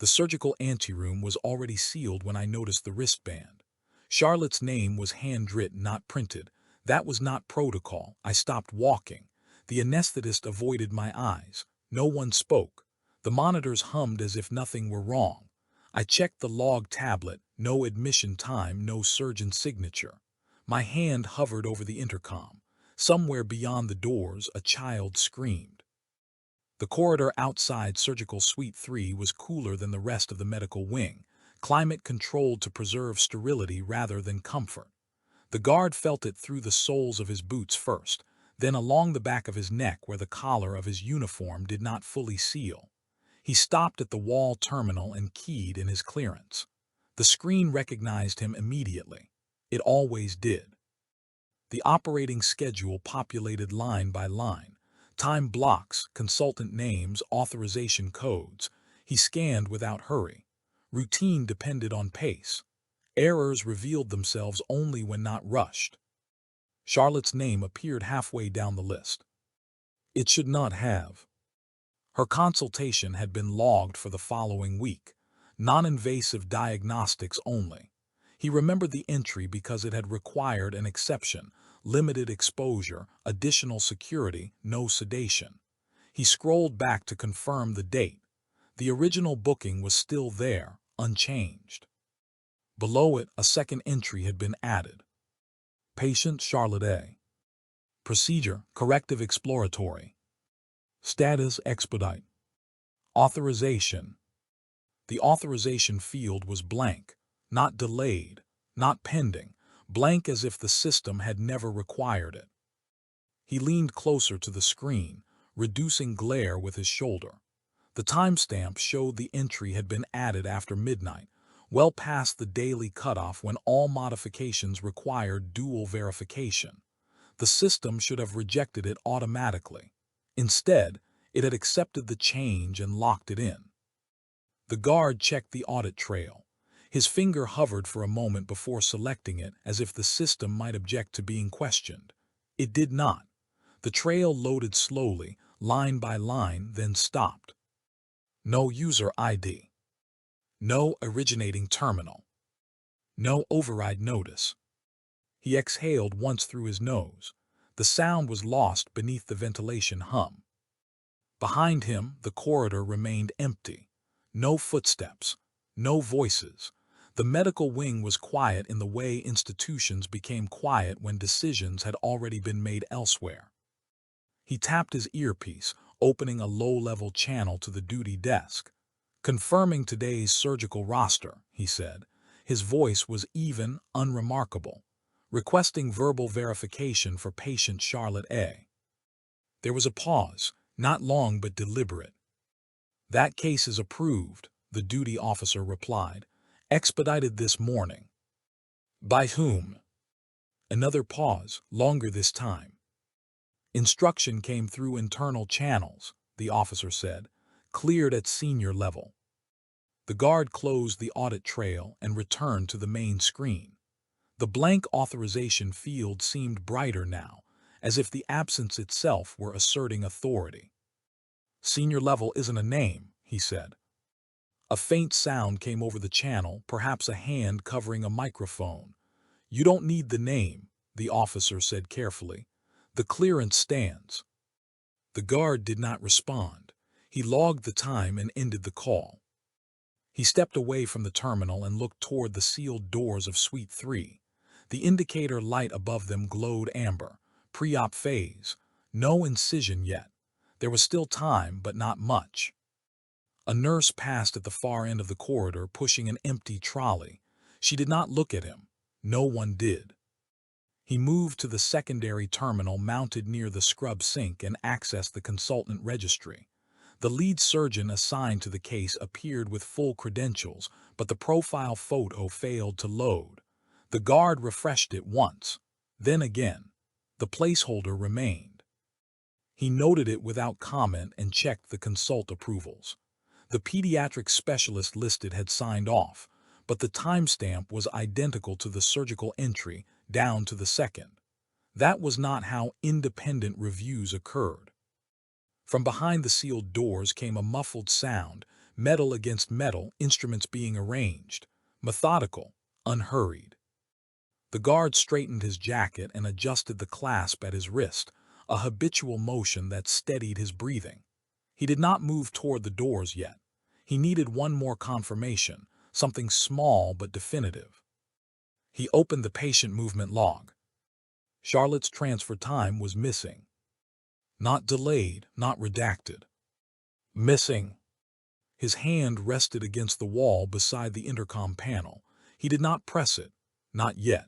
The surgical anteroom was already sealed when I noticed the wristband. Charlotte's name was handwritten, not printed. That was not protocol. I stopped walking. The anesthetist avoided my eyes. No one spoke. The monitors hummed as if nothing were wrong. I checked the log tablet. No admission time, no surgeon signature. My hand hovered over the intercom. Somewhere beyond the doors, a child screamed. The corridor outside Surgical Suite 3 was cooler than the rest of the medical wing, climate-controlled to preserve sterility rather than comfort. The guard felt it through the soles of his boots first, then along the back of his neck where the collar of his uniform did not fully seal. He stopped at the wall terminal and keyed in his clearance. The screen recognized him immediately. It always did. The operating schedule populated line by line. Time blocks, consultant names, authorization codes. He scanned without hurry. Routine depended on pace. Errors revealed themselves only when not rushed. Charlotte's name appeared halfway down the list. It should not have. Her consultation had been logged for the following week. Non-invasive diagnostics only. He remembered the entry because it had required an exception. Limited exposure, additional security, no sedation. He scrolled back to confirm the date. The original booking was still there, unchanged. Below it, a second entry had been added. Patient Charlotte A. Procedure, corrective exploratory. Status, expedite. Authorization. The authorization field was blank, not delayed, not pending, blank as if the system had never required it. He leaned closer to the screen, reducing glare with his shoulder. The timestamp showed the entry had been added after midnight, well past the daily cutoff when all modifications required dual verification. The system should have rejected it automatically. Instead, it had accepted the change and locked it in. The guard checked the audit trail. His finger hovered for a moment before selecting it as if the system might object to being questioned. It did not. The trail loaded slowly, line by line, then stopped. No user ID. No originating terminal. No override notice. He exhaled once through his nose. The sound was lost beneath the ventilation hum. Behind him, the corridor remained empty. No footsteps. No voices. The medical wing was quiet in the way institutions became quiet when decisions had already been made elsewhere. He tapped his earpiece, opening a low-level channel to the duty desk. Confirming today's surgical roster, he said. His voice was even, unremarkable. Requesting verbal verification for patient Charlotte A. There was a pause, not long but deliberate. That case is approved, the duty officer replied. Expedited this morning. By whom? Another pause, longer this time. Instruction came through internal channels, the officer said, cleared at senior level. The guard closed the audit trail and returned to the main screen. The blank authorization field seemed brighter now, as if the absence itself were asserting authority. Senior level isn't a name, he said. A faint sound came over the channel, perhaps a hand covering a microphone. You don't need the name, the officer said carefully. The clearance stands. The guard did not respond. He logged the time and ended the call. He stepped away from the terminal and looked toward the sealed doors of Suite 3. The indicator light above them glowed amber. Pre-op phase. No incision yet. There was still time, but not much. A nurse passed at the far end of the corridor, pushing an empty trolley. She did not look at him. No one did. He moved to the secondary terminal mounted near the scrub sink and accessed the consultant registry. The lead surgeon assigned to the case appeared with full credentials, but the profile photo failed to load. The guard refreshed it once. Then again. The placeholder remained. He noted it without comment and checked the consult approvals. The pediatric specialist listed had signed off, but the timestamp was identical to the surgical entry, down to the second. That was not how independent reviews occurred. From behind the sealed doors came a muffled sound, metal against metal, instruments being arranged, methodical, unhurried. The guard straightened his jacket and adjusted the clasp at his wrist, a habitual motion that steadied his breathing. He did not move toward the doors yet. He needed one more confirmation, something small but definitive. He opened the patient movement log. Charlotte's transfer time was missing. Not delayed, not redacted. Missing. His hand rested against the wall beside the intercom panel. He did not press it. Not yet.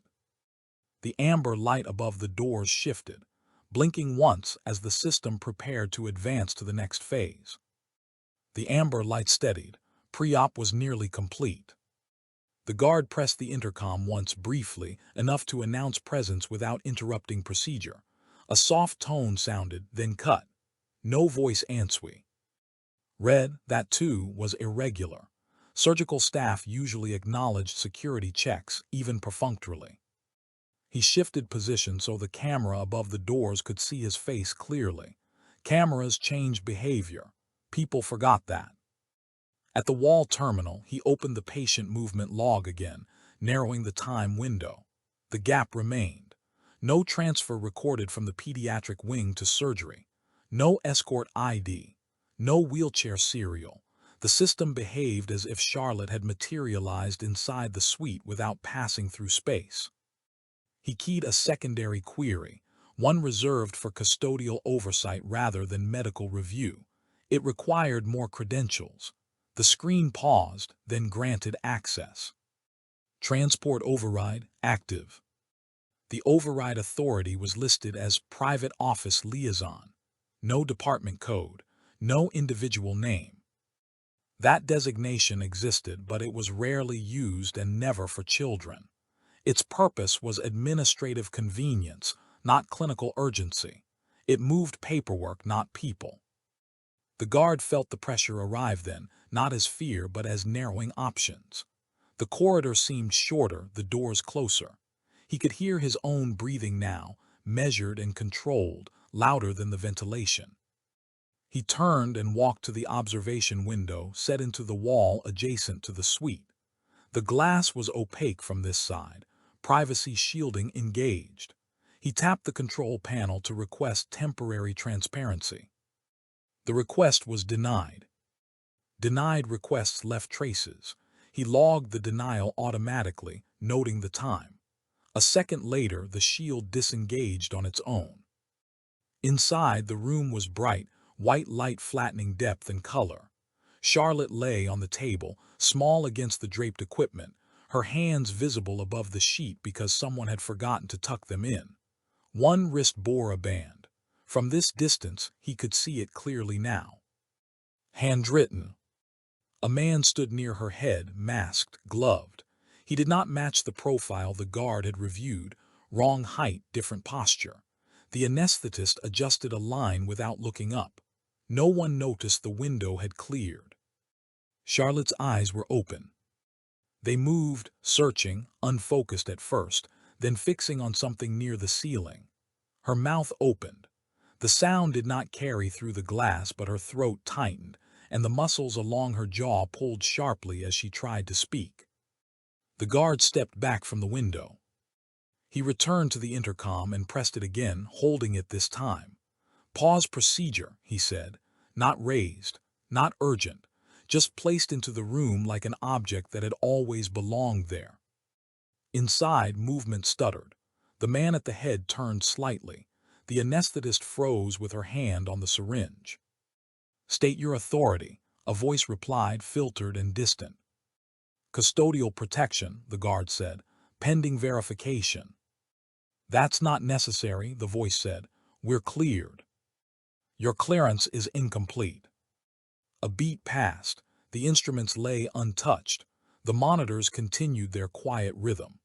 The amber light above the doors shifted, blinking once as the system prepared to advance to the next phase. The amber light steadied. Pre-op was nearly complete. The guard pressed the intercom once briefly, enough to announce presence without interrupting procedure. A soft tone sounded, then cut. No voice answer. Read, that too was irregular. Surgical staff usually acknowledged security checks, even perfunctorily. He shifted position so the camera above the doors could see his face clearly. Cameras change behavior. People forgot that. At the wall terminal, he opened the patient movement log again, narrowing the time window. The gap remained. No transfer recorded from the pediatric wing to surgery. No escort ID. No wheelchair serial. The system behaved as if Charlotte had materialized inside the suite without passing through space. He keyed a secondary query, one reserved for custodial oversight rather than medical review. It required more credentials. The screen paused, then granted access. Transport override active. The override authority was listed as private office liaison. No department code, no individual name. That designation existed, but it was rarely used and never for children. Its purpose was administrative convenience, not clinical urgency. It moved paperwork, not people. The guard felt the pressure arrive then, not as fear but as narrowing options. The corridor seemed shorter, the doors closer. He could hear his own breathing now, measured and controlled, louder than the ventilation. He turned and walked to the observation window set into the wall adjacent to the suite. The glass was opaque from this side, privacy shielding engaged. He tapped the control panel to request temporary transparency. The request was denied. Denied requests left traces. He logged the denial automatically, noting the time. A second later, the shield disengaged on its own. Inside, the room was bright, white light flattening depth and color. Charlotte lay on the table, small against the draped equipment, her hands visible above the sheet because someone had forgotten to tuck them in. One wrist bore a band. From this distance, he could see it clearly now. Handwritten. A man stood near her head, masked, gloved. He did not match the profile the guard had reviewed. Wrong height, different posture. The anesthetist adjusted a line without looking up. No one noticed the window had cleared. Charlotte's eyes were open. They moved, searching, unfocused at first, then fixing on something near the ceiling. Her mouth opened. The sound did not carry through the glass, but her throat tightened, and the muscles along her jaw pulled sharply as she tried to speak. The guard stepped back from the window. He returned to the intercom and pressed it again, holding it this time. Pause procedure, he said. Not raised, not urgent, just placed into the room like an object that had always belonged there. Inside, movement stuttered. The man at the head turned slightly. The anesthetist froze with her hand on the syringe. State your authority, a voice replied, filtered and distant. Custodial protection, the guard said, pending verification. That's not necessary, the voice said. We're cleared. Your clearance is incomplete. A beat passed. The instruments lay untouched. The monitors continued their quiet rhythm.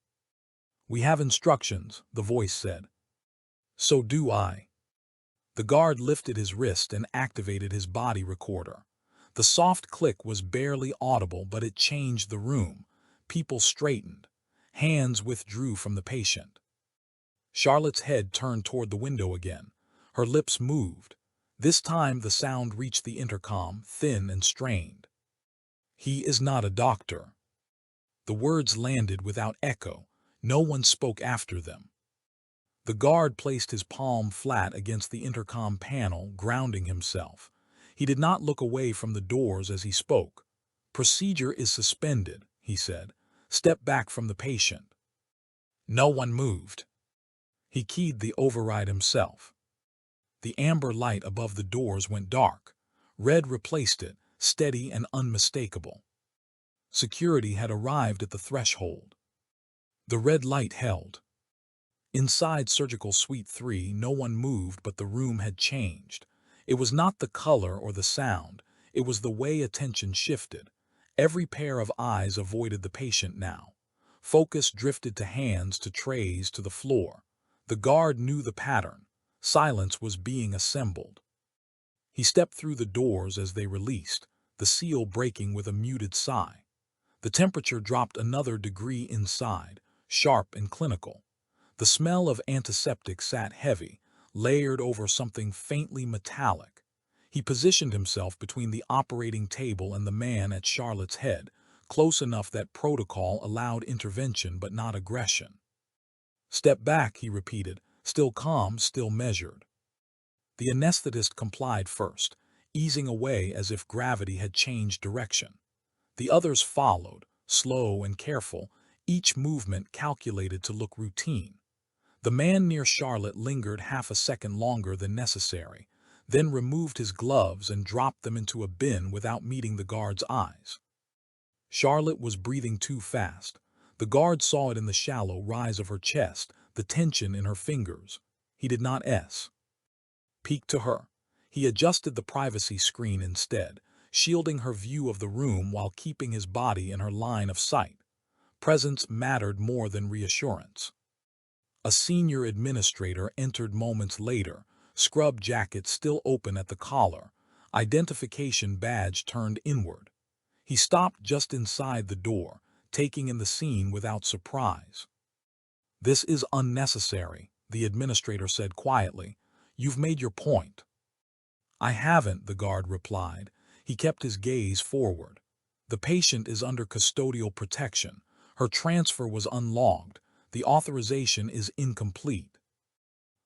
We have instructions, the voice said. So do I. The guard lifted his wrist and activated his body recorder. The soft click was barely audible, but it changed the room. People straightened. Hands withdrew from the patient. Charlotte's head turned toward the window again. Her lips moved. This time the sound reached the intercom, thin and strained. He is not a doctor. The words landed without echo. No one spoke after them. The guard placed his palm flat against the intercom panel, grounding himself. He did not look away from the doors as he spoke. "Procedure is suspended," he said. "Step back from the patient." No one moved. He keyed the override himself. The amber light above the doors went dark. Red replaced it, steady and unmistakable. Security had arrived at the threshold. The red light held. Inside Surgical Suite 3, no one moved, but the room had changed. It was not the color or the sound. It was the way attention shifted. Every pair of eyes avoided the patient now. Focus drifted to hands, to trays, to the floor. The guard knew the pattern. Silence was being assembled. He stepped through the doors as they released, the seal breaking with a muted sigh. The temperature dropped another degree inside, sharp and clinical. The smell of antiseptic sat heavy, layered over something faintly metallic. He positioned himself between the operating table and the man at Charlotte's head, close enough that protocol allowed intervention but not aggression. "Step back," he repeated, still calm, still measured. The anesthetist complied first, easing away as if gravity had changed direction. The others followed, slow and careful, each movement calculated to look routine. The man near Charlotte lingered half a second longer than necessary, then removed his gloves and dropped them into a bin without meeting the guard's eyes. Charlotte was breathing too fast. The guard saw it in the shallow rise of her chest, the tension in her fingers. He did not peek to her. He adjusted the privacy screen instead, shielding her view of the room while keeping his body in her line of sight. Presence mattered more than reassurance. A senior administrator entered moments later, scrub jacket still open at the collar, identification badge turned inward. He stopped just inside the door, taking in the scene without surprise. "This is unnecessary," the administrator said quietly. "You've made your point." "I haven't," the guard replied. He kept his gaze forward. "The patient is under custodial protection. Her transfer was unlogged. The authorization is incomplete."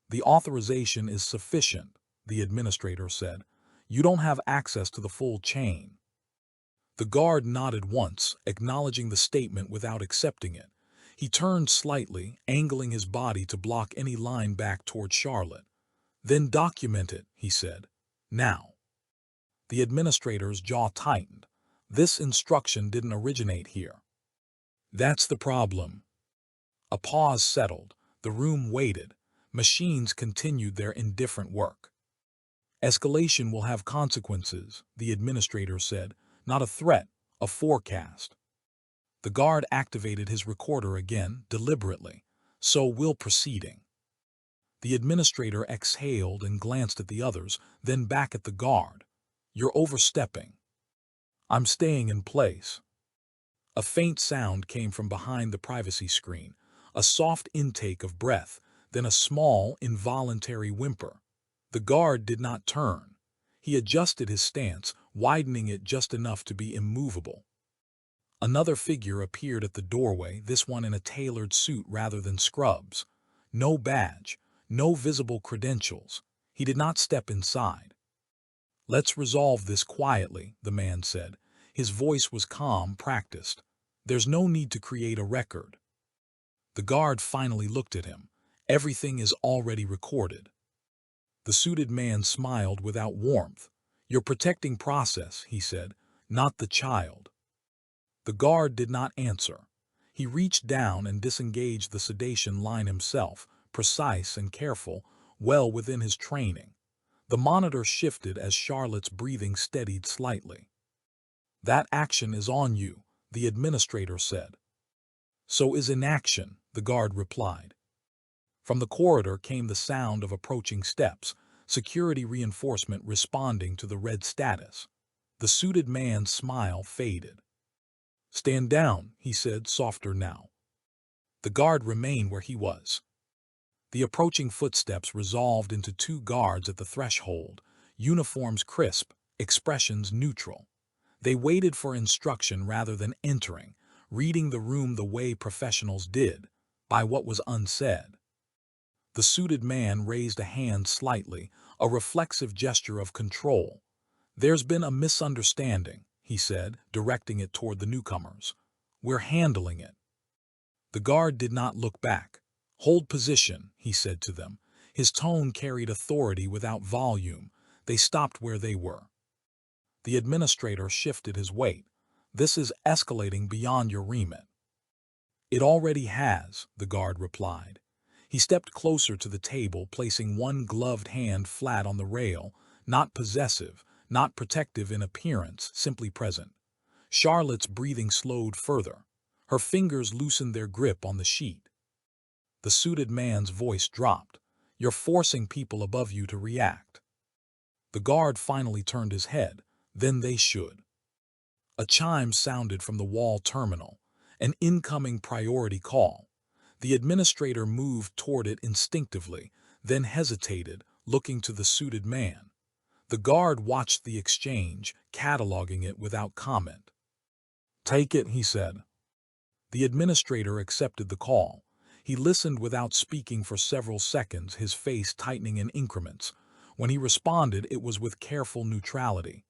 "The authorization is sufficient," the administrator said. "You don't have access to the full chain." The guard nodded once, acknowledging the statement without accepting it. He turned slightly, angling his body to block any line back toward Charlotte. "Then document it," he said. "Now." The administrator's jaw tightened. This instruction didn't originate here. "That's the problem." A pause settled. The room waited. Machines continued their indifferent work. "Escalation will have consequences," the administrator said. "Not a threat, a forecast." The guard activated his recorder again, deliberately. "So will proceeding." The administrator exhaled and glanced at the others, then back at the guard. "You're overstepping." "I'm staying in place." A faint sound came from behind the privacy screen, a soft intake of breath, then a small, involuntary whimper. The guard did not turn. He adjusted his stance, widening it just enough to be immovable. Another figure appeared at the doorway, this one in a tailored suit rather than scrubs. No badge, no visible credentials. He did not step inside. "Let's resolve this quietly," the man said. His voice was calm, practiced. "There's no need to create a record." The guard finally looked at him. "Everything is already recorded." The suited man smiled without warmth. "You're protecting process," he said, "not the child." The guard did not answer. He reached down and disengaged the sedation line himself, precise and careful, well within his training. The monitor shifted as Charlotte's breathing steadied slightly. "That action is on you," the administrator said. "So is inaction," the guard replied. From the corridor came the sound of approaching steps, security reinforcement responding to the red status. The suited man's smile faded. "Stand down," he said, softer now. The guard remained where he was. The approaching footsteps resolved into two guards at the threshold, uniforms crisp, expressions neutral. They waited for instruction rather than entering, reading the room the way professionals did, by what was unsaid. The suited man raised a hand slightly, a reflexive gesture of control. "There's been a misunderstanding," he said, directing it toward the newcomers. "We're handling it." The guard did not look back. "Hold position," he said to them. His tone carried authority without volume. They stopped where they were. The administrator shifted his weight. "This is escalating beyond your remit." "It already has," the guard replied. He stepped closer to the table, placing one gloved hand flat on the rail, not possessive, not protective in appearance, simply present. Charlotte's breathing slowed further. Her fingers loosened their grip on the sheet. The suited man's voice dropped. "You're forcing people above you to react." The guard finally turned his head. "Then they should." A chime sounded from the wall terminal, an incoming priority call. The administrator moved toward it instinctively, then hesitated, looking to the suited man. The guard watched the exchange, cataloging it without comment. "Take it," he said. The administrator accepted the call. He listened without speaking for several seconds, his face tightening in increments. When he responded, it was with careful neutrality.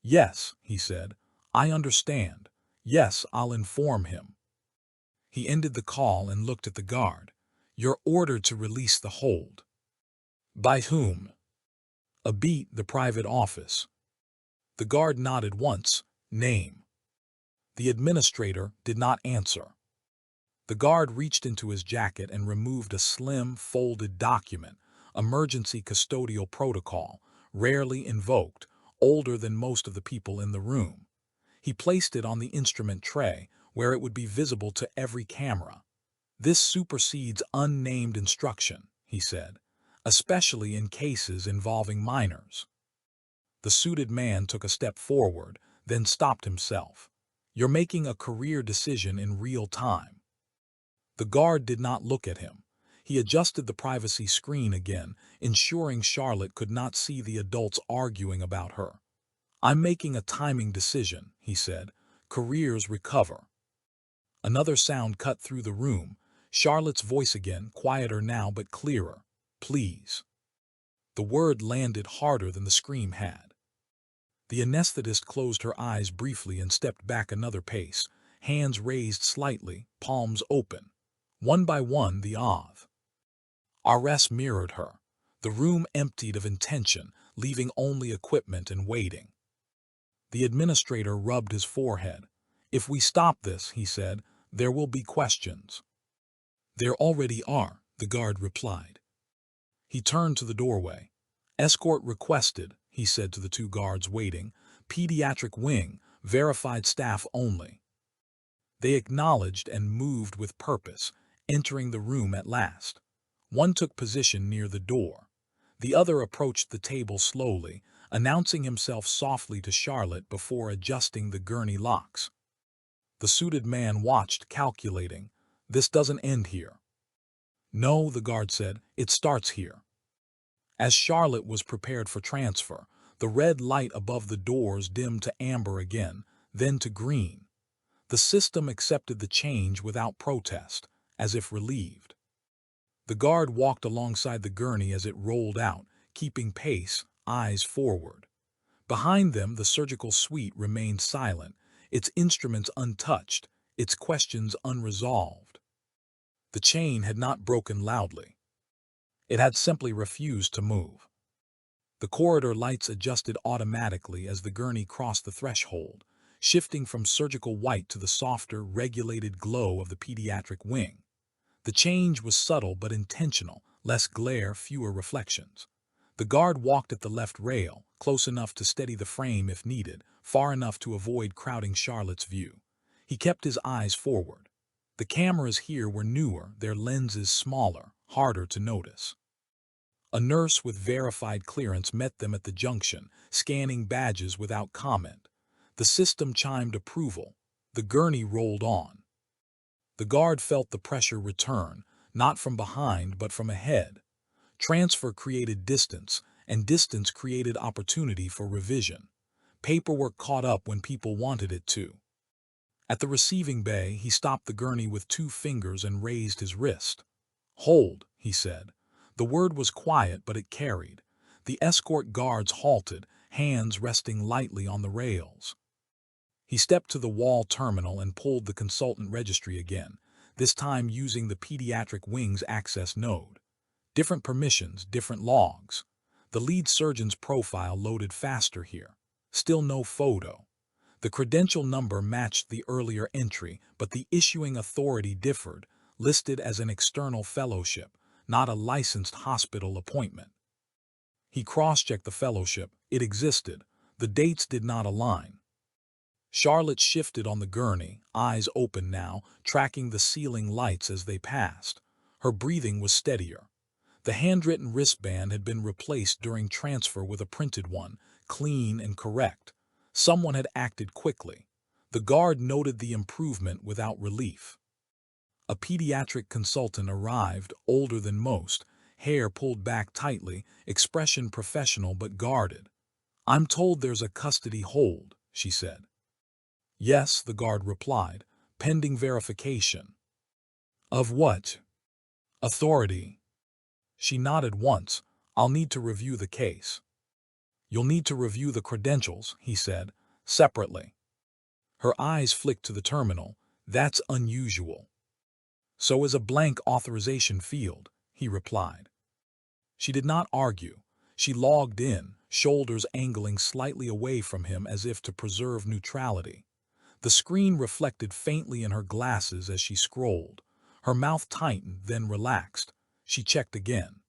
"Yes," he said. "I understand. Yes, I'll inform him." He ended the call and looked at the guard. "You're ordered to release the hold." "By whom?" "A beat, the private office." The guard nodded once. "Name?" The administrator did not answer. The guard reached into his jacket and removed a slim, folded document, emergency custodial protocol, rarely invoked, older than most of the people in the room. He placed it on the instrument tray, where it would be visible to every camera. "This supersedes unnamed instruction," he said, "especially in cases involving minors." The suited man took a step forward, then stopped himself. "You're making a career decision in real time." The guard did not look at him. He adjusted the privacy screen again, ensuring Charlotte could not see the adults arguing about her. "I'm making a timing decision," he said. "Careers recover." Another sound cut through the room. Charlotte's voice again, quieter now but clearer. "Please." The word landed harder than the scream had. The anesthetist closed her eyes briefly and stepped back another pace, hands raised slightly, palms open. One by one, the Arrest mirrored her. The room emptied of intention, leaving only equipment and waiting. The administrator rubbed his forehead. "If we stop this," he said, "there will be questions." "There already are," the guard replied. He turned to the doorway. "Escort requested," he said to the two guards waiting. "Pediatric wing, verified staff only." They acknowledged and moved with purpose, entering the room at last. One took position near the door. The other approached the table slowly, announcing himself softly to Charlotte before adjusting the gurney locks. The suited man watched, calculating. "This doesn't end here." "No," the guard said, "it starts here." As Charlotte was prepared for transfer, the red light above the doors dimmed to amber again, then to green. The system accepted the change without protest, as if relieved. The guard walked alongside the gurney as it rolled out, keeping pace, eyes forward. Behind them, the surgical suite remained silent, its instruments untouched, its questions unresolved. The chain had not broken loudly. It had simply refused to move. The corridor lights adjusted automatically as the gurney crossed the threshold, shifting from surgical white to the softer, regulated glow of the pediatric wing. The change was subtle but intentional, less glare, fewer reflections. The guard walked at the left rail, close enough to steady the frame if needed, far enough to avoid crowding Charlotte's view. He kept his eyes forward. The cameras here were newer, their lenses smaller, harder to notice. A nurse with verified clearance met them at the junction, scanning badges without comment. The system chimed approval. The gurney rolled on. The guard felt the pressure return, not from behind but from ahead. Transfer created distance, and distance created opportunity for revision. Paperwork caught up when people wanted it to. At the receiving bay, he stopped the gurney with 2 fingers and raised his wrist. "Hold," he said. The word was quiet, but it carried. The escort guards halted, hands resting lightly on the rails. He stepped to the wall terminal and pulled the consultant registry again, this time using the pediatric wing's access node. Different permissions, different logs. The lead surgeon's profile loaded faster here. Still no photo. The credential number matched the earlier entry, but the issuing authority differed, listed as an external fellowship, not a licensed hospital appointment. He cross-checked the fellowship. It existed. The dates did not align. Charlotte shifted on the gurney, eyes open now, tracking the ceiling lights as they passed. Her breathing was steadier. The handwritten wristband had been replaced during transfer with a printed one, clean and correct. Someone had acted quickly. The guard noted the improvement without relief. A pediatric consultant arrived, older than most, hair pulled back tightly, expression professional but guarded. "I'm told there's a custody hold," she said. "Yes," the guard replied, "pending verification." "Of what authority?" She nodded once. "I'll need to review the case." "You'll need to review the credentials," he said, "separately." Her eyes flicked to the terminal. "That's unusual." "So is a blank authorization field," he replied. She did not argue. She logged in, shoulders angling slightly away from him as if to preserve neutrality. The screen reflected faintly in her glasses as she scrolled. Her mouth tightened, then relaxed. She checked again.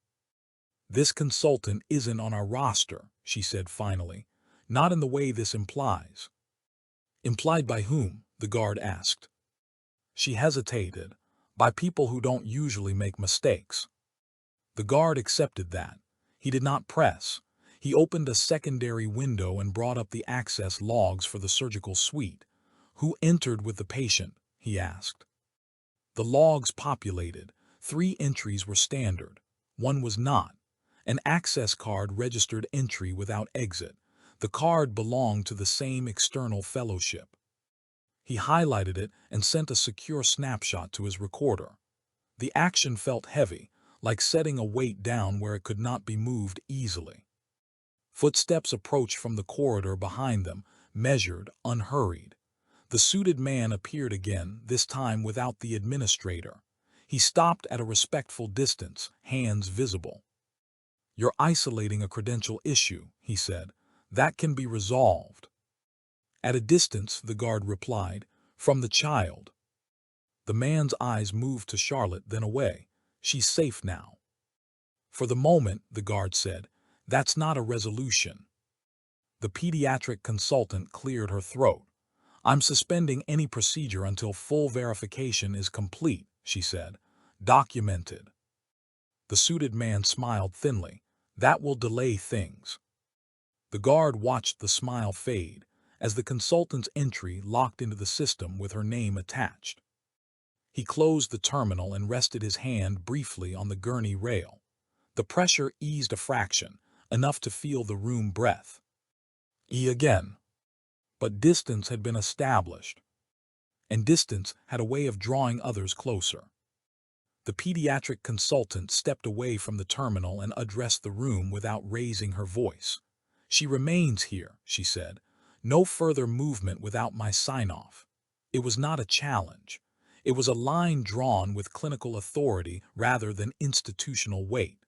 "This consultant isn't on our roster," she said finally. "Not in the way this implies." "Implied by whom?" the guard asked. She hesitated. "By people who don't usually make mistakes." The guard accepted that. He did not press. He opened a secondary window and brought up the access logs for the surgical suite. "Who entered with the patient?" he asked. The logs populated. 3 entries were standard. One was not. An access card registered entry without exit. The card belonged to the same external fellowship. He highlighted it and sent a secure snapshot to his recorder. The action felt heavy, like setting a weight down where it could not be moved easily. Footsteps approached from the corridor behind them, measured, unhurried. The suited man appeared again, this time without the administrator. He stopped at a respectful distance, hands visible. "You're isolating a credential issue," he said. "That can be resolved." "At a distance," the guard replied, "from the child." The man's eyes moved to Charlotte, then away. "She's safe now." "For the moment," the guard said, "that's not a resolution." The pediatric consultant cleared her throat. "I'm suspending any procedure until full verification is complete," she said. "Documented." The suited man smiled thinly. "That will delay things." The guard watched the smile fade as the consultant's entry locked into the system with her name attached. He closed the terminal and rested his hand briefly on the gurney rail. The pressure eased a fraction, enough to feel the room breath. Again. But distance had been established, and distance had a way of drawing others closer. The pediatric consultant stepped away from the terminal and addressed the room without raising her voice. "She remains here," she said. "No further movement without my sign-off." It was not a challenge. It was a line drawn with clinical authority rather than institutional weight.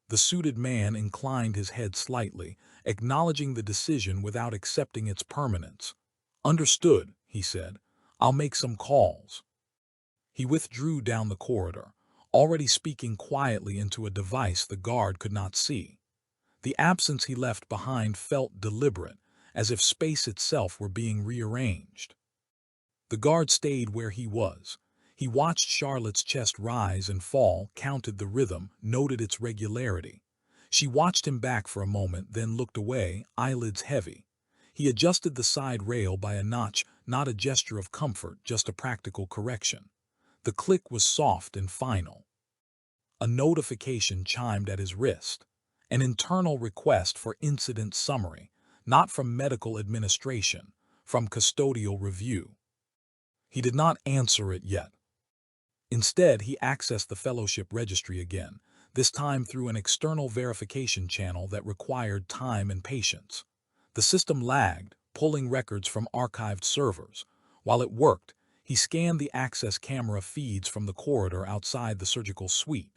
The suited man inclined his head slightly, acknowledging the decision without accepting its permanence. "Understood," he said. "I'll make some calls." He withdrew down the corridor, already speaking quietly into a device the guard could not see. The absence he left behind felt deliberate, as if space itself were being rearranged. The guard stayed where he was. He watched Charlotte's chest rise and fall, counted the rhythm, noted its regularity. She watched him back for a moment, then looked away, eyelids heavy. He adjusted the side rail by a notch, not a gesture of comfort, just a practical correction. The click was soft and final. A notification chimed at his wrist. An internal request for incident summary, Not from medical administration, from custodial review. He did not answer it yet. Instead, he accessed the fellowship registry again, this time through an external verification channel that required time and patience. The system lagged, pulling records from archived servers. While it worked, he scanned the access camera feeds from the corridor outside the surgical suite.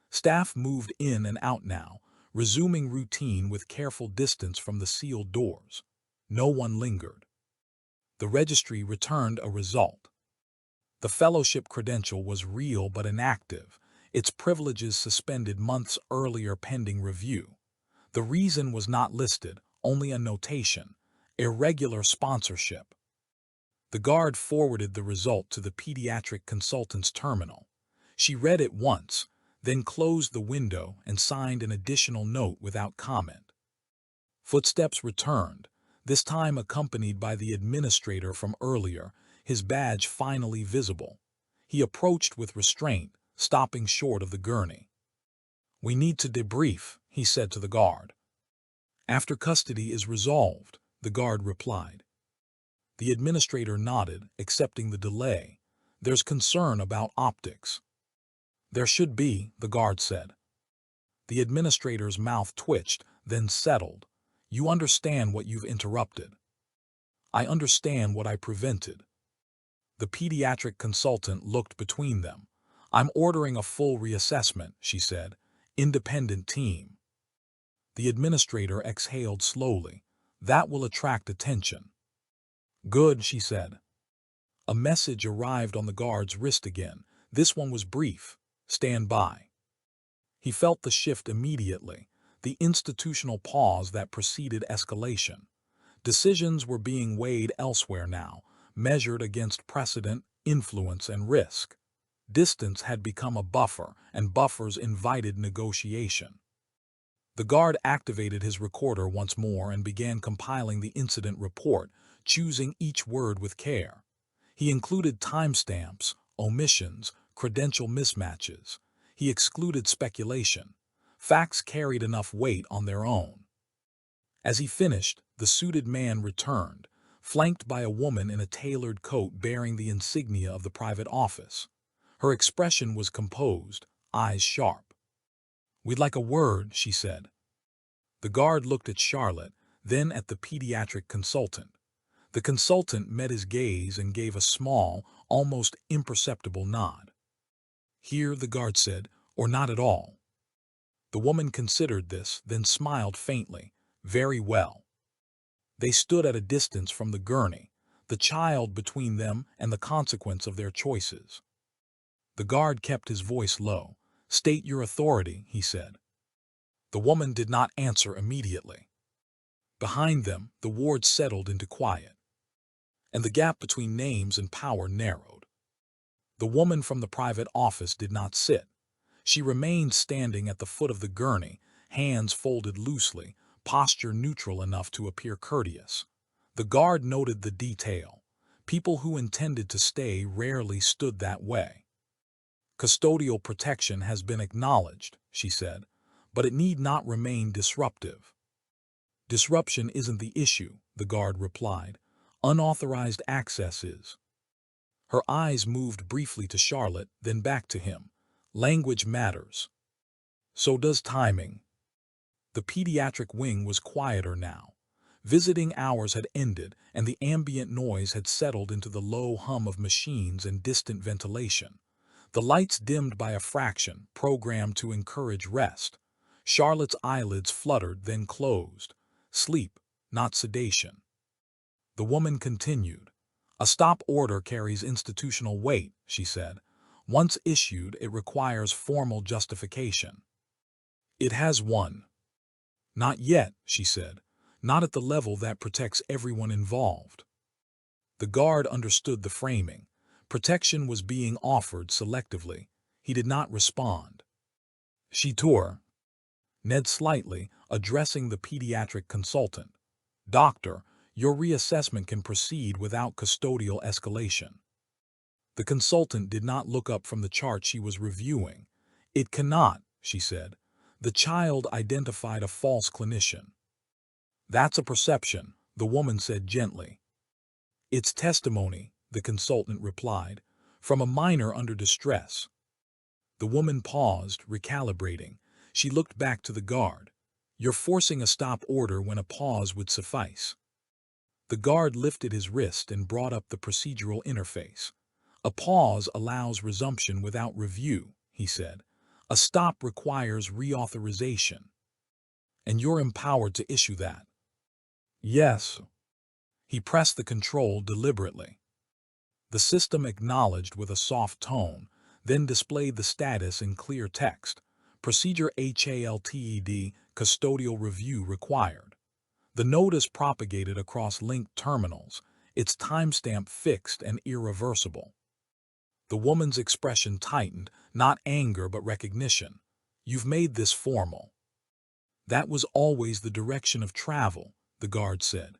Staff moved in and out now, resuming routine with careful distance from the sealed doors. No one lingered. The registry returned a result. The fellowship credential was real but inactive, its privileges suspended months earlier pending review. The reason was not listed, only a notation: irregular sponsorship. The guard forwarded the result to the pediatric consultant's terminal. She read it once, then closed the window and signed an additional note without comment. Footsteps returned, this time accompanied by the administrator from earlier, his badge finally visible. He approached with restraint, stopping short of the gurney. "We need to debrief," he said to the guard. "After custody is resolved," the guard replied. The administrator nodded, accepting the delay. "There's concern about optics." "There should be," the guard said. The administrator's mouth twitched, then settled. "You understand what you've interrupted." "I understand what I prevented." The pediatric consultant looked between them. "I'm ordering a full reassessment," she said. "Independent team." The administrator exhaled slowly. "That will attract attention." "Good," she said. A message arrived on the guard's wrist again. This one was brief: "Stand by." He felt the shift immediately, the institutional pause that preceded escalation. Decisions were being weighed elsewhere now, measured against precedent, influence, and risk. Distance had become a buffer, and buffers invited negotiation. The guard activated his recorder once more and began compiling the incident report, choosing each word with care. He included timestamps, omissions, credential mismatches. He excluded speculation. Facts carried enough weight on their own. As he finished, the suited man returned, flanked by a woman in a tailored coat bearing the insignia of the private office. Her expression was composed, eyes sharp. "We'd like a word," she said. The guard looked at Charlotte, then at the pediatric consultant. The consultant met his gaze and gave a small, almost imperceptible nod. "Here," the guard said, "or not at all." The woman considered this, then smiled faintly. "Very well." They stood at a distance from the gurney, the child between them and the consequence of their choices. The guard kept his voice low. "State your authority," he said. The woman did not answer immediately. Behind them, the ward settled into quiet, and the gap between names and power narrowed. The woman from the private office did not sit. She remained standing at the foot of the gurney, hands folded loosely, posture neutral enough to appear courteous. The guard noted the detail. People who intended to stay rarely stood that way. "Custodial protection has been acknowledged," she said, "but it need not remain disruptive." "Disruption isn't the issue," the guard replied. "Unauthorized access is." Her eyes moved briefly to Charlotte, then back to him. "Language matters. So does timing." The pediatric wing was quieter now. Visiting hours had ended, and the ambient noise had settled into the low hum of machines and distant ventilation. The lights dimmed by a fraction, programmed to encourage rest. Charlotte's eyelids fluttered, then closed. Sleep, not sedation. The woman continued. "A stop order carries institutional weight," she said. "Once issued, it requires formal justification." "It has one." "Not yet," she said. "Not at the level that protects everyone involved." The guard understood the framing. Protection was being offered selectively. He did not respond. She tore. Ned slightly, addressing the pediatric consultant. "Doctor, your reassessment can proceed without custodial escalation." The consultant did not look up from the chart she was reviewing. "It cannot," she said. "The child identified a false clinician." That's a perception, the woman said gently. It's testimony, the consultant replied, from a minor under distress. The woman paused, recalibrating. She looked back to the guard. You're forcing a stop order when a pause would suffice. The guard lifted his wrist and brought up the procedural interface. A pause allows resumption without review, he said. A stop requires reauthorization. And you're empowered to issue that. Yes. He pressed the control deliberately. The system acknowledged with a soft tone, then displayed the status in clear text. Procedure HALTED, custodial review required. The notice propagated across linked terminals, its timestamp fixed and irreversible. The woman's expression tightened, not anger but recognition. You've made this formal. That was always the direction of travel, the guard said.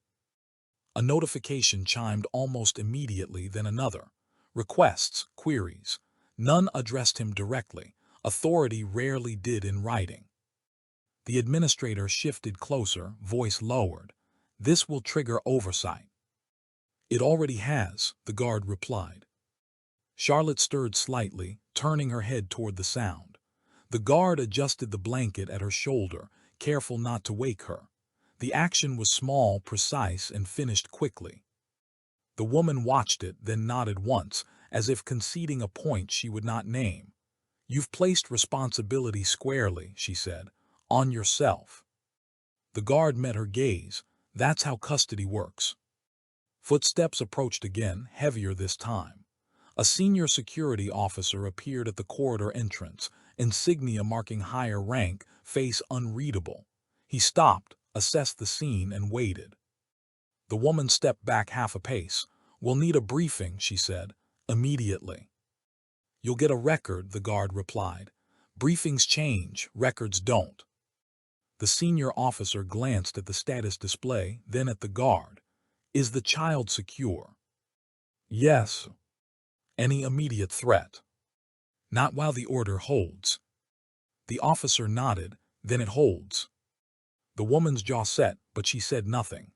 A notification chimed almost immediately, then another. Requests, queries. None addressed him directly. Authority rarely did in writing. The administrator shifted closer, voice lowered. This will trigger oversight. It already has, the guard replied. Charlotte stirred slightly, turning her head toward the sound. The guard adjusted the blanket at her shoulder, careful not to wake her. The action was small, precise, and finished quickly. The woman watched it, then nodded once, as if conceding a point she would not name. You've placed responsibility squarely, she said, on yourself. The guard met her gaze. That's how custody works. Footsteps approached again, heavier this time. A senior security officer appeared at the corridor entrance, insignia marking higher rank, face unreadable. He stopped, assessed the scene, and waited. The woman stepped back half a pace. We'll need a briefing, she said, immediately. You'll get a record, the guard replied. Briefings change, records don't. The senior officer glanced at the status display, then at the guard. Is the child secure? Yes. Any immediate threat? Not while the order holds. The officer nodded, then it holds. The woman's jaw set, but she said nothing.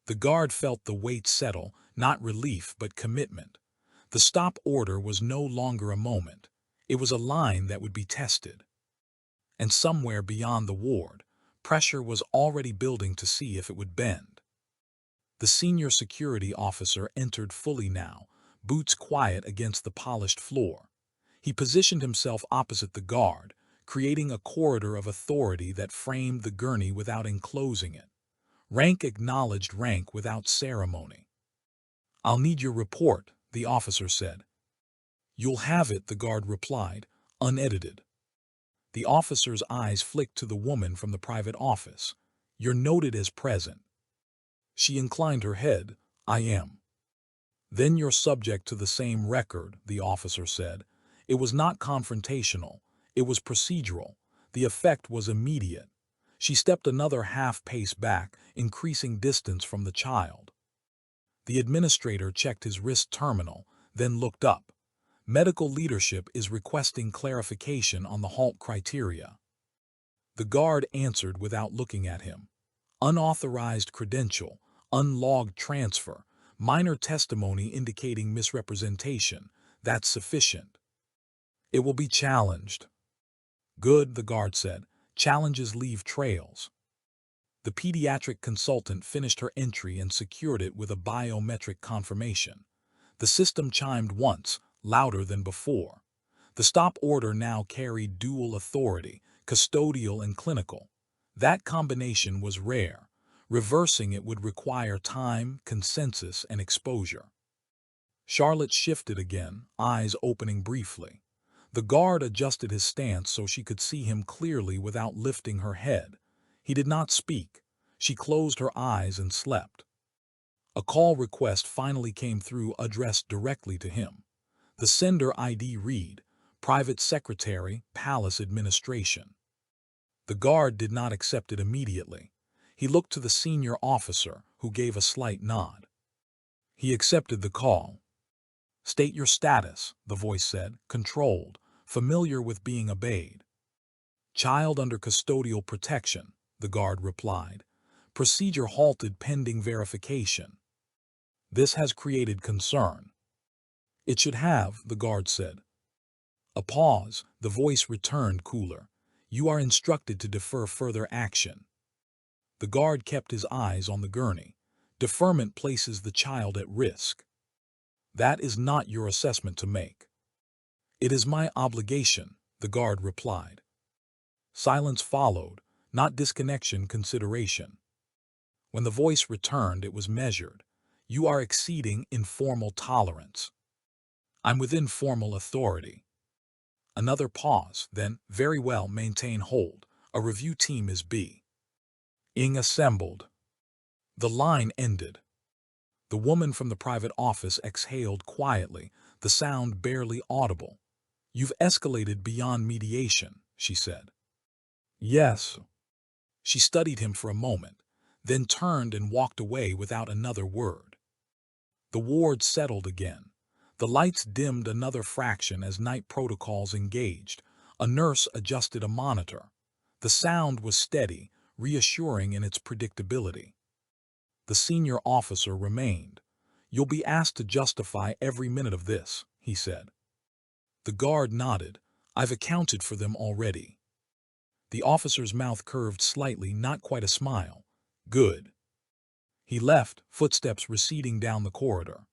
The guard felt the weight settle, not relief but commitment. The stop order was no longer a moment. It was a line that would be tested. And somewhere beyond the ward, pressure was already building to see if it would bend. The senior security officer entered fully now, boots quiet against the polished floor. He positioned himself opposite the guard, creating a corridor of authority that framed the gurney without enclosing it. Rank acknowledged rank without ceremony. I'll need your report, the officer said. You'll have it, the guard replied, unedited. The officer's eyes flicked to the woman from the private office. You're noted as present. She inclined her head. I am. Then you're subject to the same record, the officer said. It was not confrontational. It was procedural. The effect was immediate. She stepped another half-pace back, increasing distance from the child. The administrator checked his wrist terminal, then looked up. Medical leadership is requesting clarification on the halt criteria. The guard answered without looking at him. Unauthorized credential, unlogged transfer, minor testimony indicating misrepresentation. That's sufficient. It will be challenged. Good, the guard said. Challenges leave trails. The pediatric consultant finished her entry and secured it with a biometric confirmation. The system chimed once, louder than before. The stop order now carried dual authority, custodial and clinical. That combination was rare. Reversing it would require time, consensus, and exposure. Charlotte shifted again, eyes opening briefly. The guard adjusted his stance so she could see him clearly without lifting her head. He did not speak. She closed her eyes and slept. A call request finally came through, addressed directly to him. The sender ID read, Private Secretary, Palace Administration. The guard did not accept it immediately. He looked to the senior officer, who gave a slight nod. He accepted the call. State your status, the voice said, controlled, familiar with being obeyed. Child under custodial protection, the guard replied. Procedure halted pending verification. This has created concern. It should have, the guard said. A pause, the voice returned cooler. You are instructed to defer further action. The guard kept his eyes on the gurney. Deferment places the child at risk. That is not your assessment to make. It is my obligation, the guard replied. Silence followed, not disconnection, consideration. When the voice returned, it was measured. You are exceeding informal tolerance. I'm within formal authority. Another pause, then, very well, maintain hold. A review team is being assembled. The line ended. The woman from the private office exhaled quietly, the sound barely audible. You've escalated beyond mediation, she said. Yes. She studied him for a moment, then turned and walked away without another word. The ward settled again. The lights dimmed another fraction as night protocols engaged. A nurse adjusted a monitor. The sound was steady, reassuring in its predictability. The senior officer remained. You'll be asked to justify every minute of this, he said. The guard nodded. I've accounted for them already. The officer's mouth curved slightly, not quite a smile. Good. He left, footsteps receding down the corridor.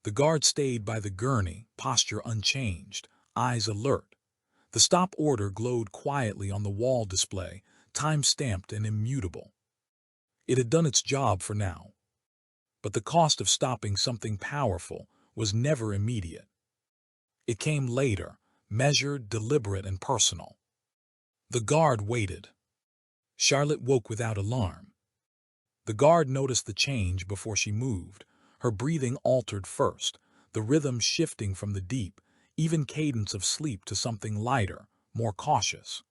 The guard stayed by the gurney, posture unchanged, eyes alert. The stop order glowed quietly on the wall display, time-stamped and immutable. It had done its job for now. But the cost of stopping something powerful was never immediate. It came later, measured, deliberate, and personal. The guard waited. Charlotte woke without alarm. The guard noticed the change before she moved. Her breathing altered first, the rhythm shifting from the deep, even cadence of sleep to something lighter, more cautious.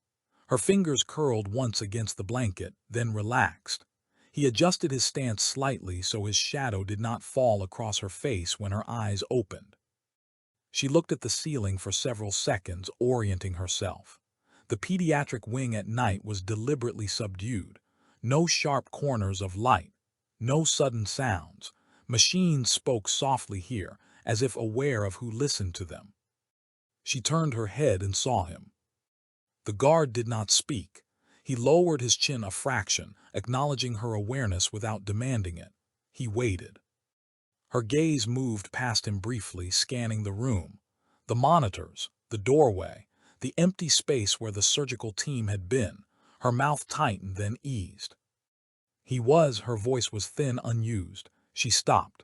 Her fingers curled once against the blanket, then relaxed. He adjusted his stance slightly so his shadow did not fall across her face when her eyes opened. She looked at the ceiling for several seconds, orienting herself. The pediatric wing at night was deliberately subdued. No sharp corners of light, no sudden sounds. Machines spoke softly here, as if aware of who listened to them. She turned her head and saw him. The guard did not speak. He lowered his chin a fraction, acknowledging her awareness without demanding it. He waited. Her gaze moved past him briefly, scanning the room. The monitors, the doorway, the empty space where the surgical team had been. Her mouth tightened, then eased. Her voice was thin, unused. She stopped.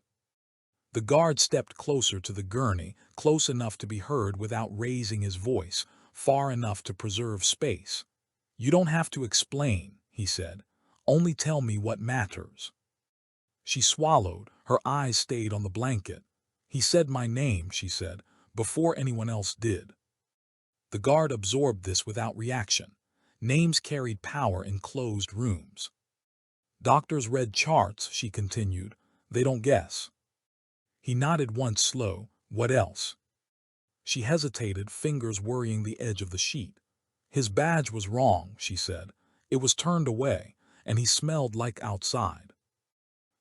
The guard stepped closer to the gurney, close enough to be heard without raising his voice, far enough to preserve space. You don't have to explain, he said. Only tell me what matters. She swallowed, her eyes stayed on the blanket. He said my name, she said, before anyone else did. The guard absorbed this without reaction. Names carried power in closed rooms. Doctors read charts, she continued. They don't guess. He nodded once, slow. What else? She hesitated, fingers worrying the edge of the sheet. His badge was wrong, she said. It was turned away, and he smelled like outside.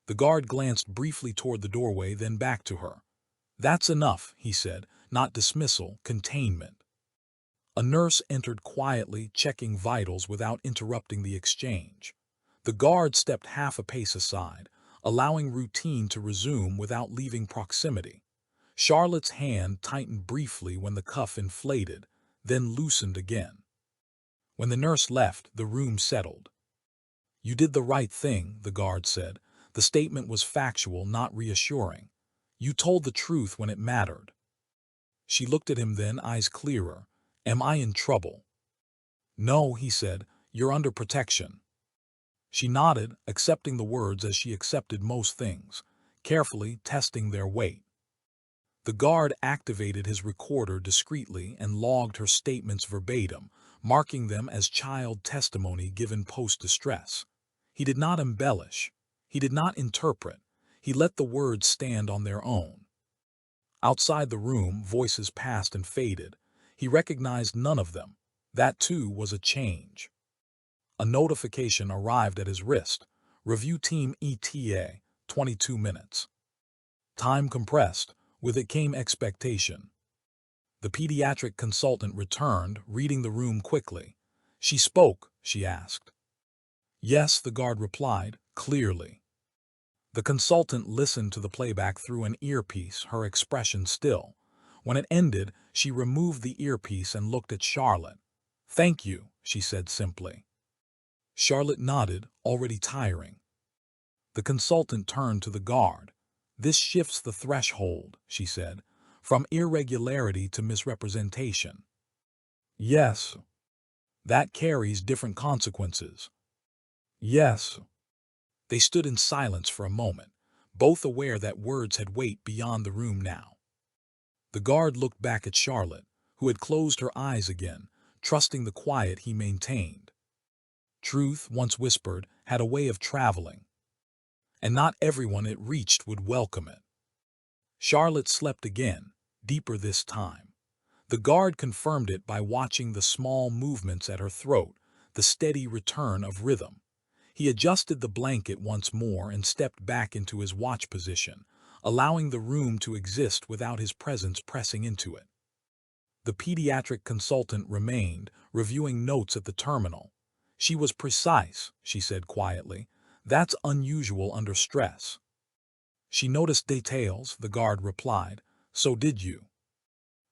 The guard glanced briefly toward the doorway, then back to her. That's enough, he said, not dismissal, containment. A nurse entered quietly, checking vitals without interrupting the exchange. The guard stepped half a pace aside, allowing routine to resume without leaving proximity. Charlotte's hand tightened briefly when the cuff inflated, then loosened again. When the nurse left, the room settled. You did the right thing, the guard said. The statement was factual, not reassuring. You told the truth when it mattered. She looked at him then, eyes clearer. Am I in trouble? No, he said. You're under protection. She nodded, accepting the words as she accepted most things, carefully testing their weight. The guard activated his recorder discreetly and logged her statements verbatim, marking them as child testimony given post-distress. He did not embellish. He did not interpret. He let the words stand on their own. Outside the room, voices passed and faded. He recognized none of them. That, too, was a change. A notification arrived at his wrist. Review team ETA, 22 minutes. Time compressed. With it came expectation. The pediatric consultant returned, reading the room quickly. She spoke, she asked. Yes, the guard replied, clearly. The consultant listened to the playback through an earpiece, her expression still. When it ended, she removed the earpiece and looked at Charlotte. Thank you, she said simply. Charlotte nodded, already tiring. The consultant turned to the guard. This shifts the threshold, she said, from irregularity to misrepresentation. Yes. That carries different consequences. Yes. They stood in silence for a moment, both aware that words had weight beyond the room now. The guard looked back at Charlotte, who had closed her eyes again, trusting the quiet he maintained. Truth, once whispered, had a way of traveling, and not everyone it reached would welcome it. Charlotte slept again, deeper this time. The guard confirmed it by watching the small movements at her throat, the steady return of rhythm. He adjusted the blanket once more and stepped back into his watch position, allowing the room to exist without his presence pressing into it. The pediatric consultant remained, reviewing notes at the terminal. She was precise, she said quietly. That's unusual under stress. She noticed details, the guard replied. So did you.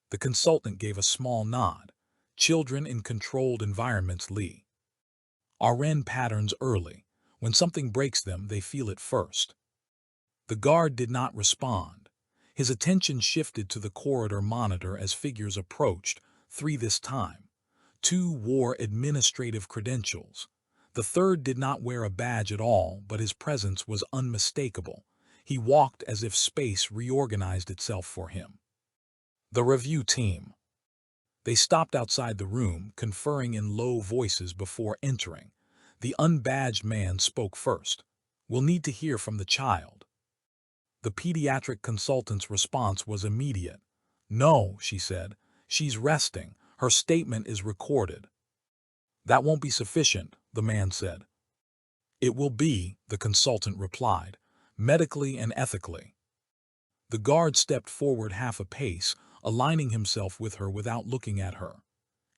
The consultant gave a small nod. Children in controlled environments RN patterns early. When something breaks them, they feel it first. The guard did not respond. His attention shifted to the corridor monitor as figures approached, 3 this time. 2 wore administrative credentials. The third did not wear a badge at all, but his presence was unmistakable. He walked as if space reorganized itself for him. The review team. They stopped outside the room, conferring in low voices before entering. The unbadged man spoke first. We'll need to hear from the child. The pediatric consultant's response was immediate. No, she said. She's resting. Her statement is recorded. That won't be sufficient, the man said. It will be, the consultant replied, medically and ethically. The guard stepped forward half a pace, aligning himself with her without looking at her.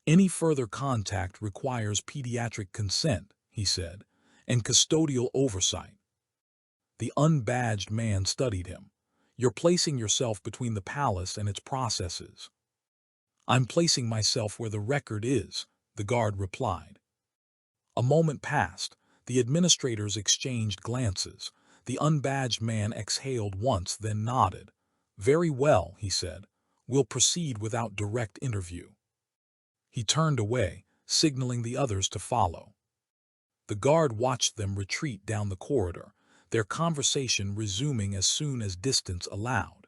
Any further contact requires pediatric consent, he said, and custodial oversight. The unbadged man studied him. You're placing yourself between the palace and its processes. I'm placing myself where the record is, the guard replied. A moment passed. The administrators exchanged glances. The unbadged man exhaled once, then nodded. Very well, he said. We'll proceed without direct interview. He turned away, signaling the others to follow. The guard watched them retreat down the corridor, their conversation resuming as soon as distance allowed.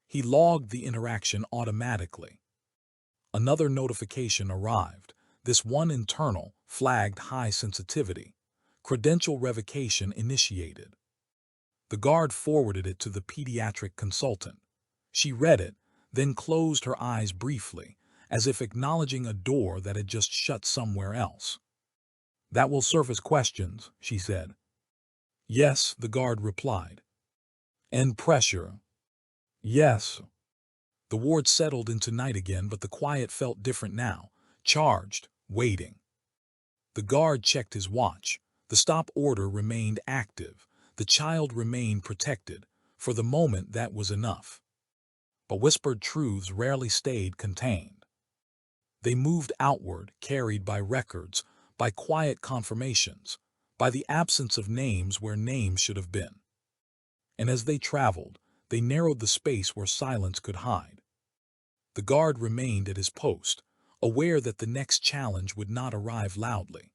He logged the interaction automatically. Another notification arrived. This one internal flagged high sensitivity. Credential revocation initiated. The guard forwarded it to the pediatric consultant. She read it, then closed her eyes briefly, as if acknowledging a door that had just shut somewhere else. That will surface questions, she said. Yes, the guard replied. And pressure. Yes. The ward settled into night again, but the quiet felt different now, charged, waiting. The guard checked his watch. The stop order remained active. The child remained protected. For the moment, that was enough. But whispered truths rarely stayed contained. They moved outward, carried by records, by quiet confirmations, by the absence of names where names should have been. And as they traveled, they narrowed the space where silence could hide. The guard remained at his post, aware that the next challenge would not arrive loudly.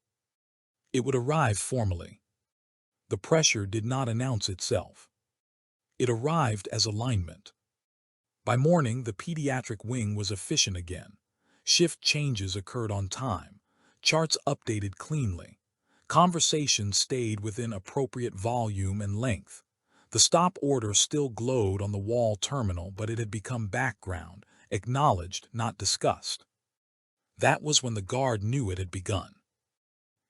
It would arrive formally. The pressure did not announce itself. It arrived as alignment. By morning, the pediatric wing was efficient again. Shift changes occurred on time. Charts updated cleanly. Conversations stayed within appropriate volume and length. The stop order still glowed on the wall terminal, but it had become background, acknowledged, not discussed. That was when the guard knew it had begun.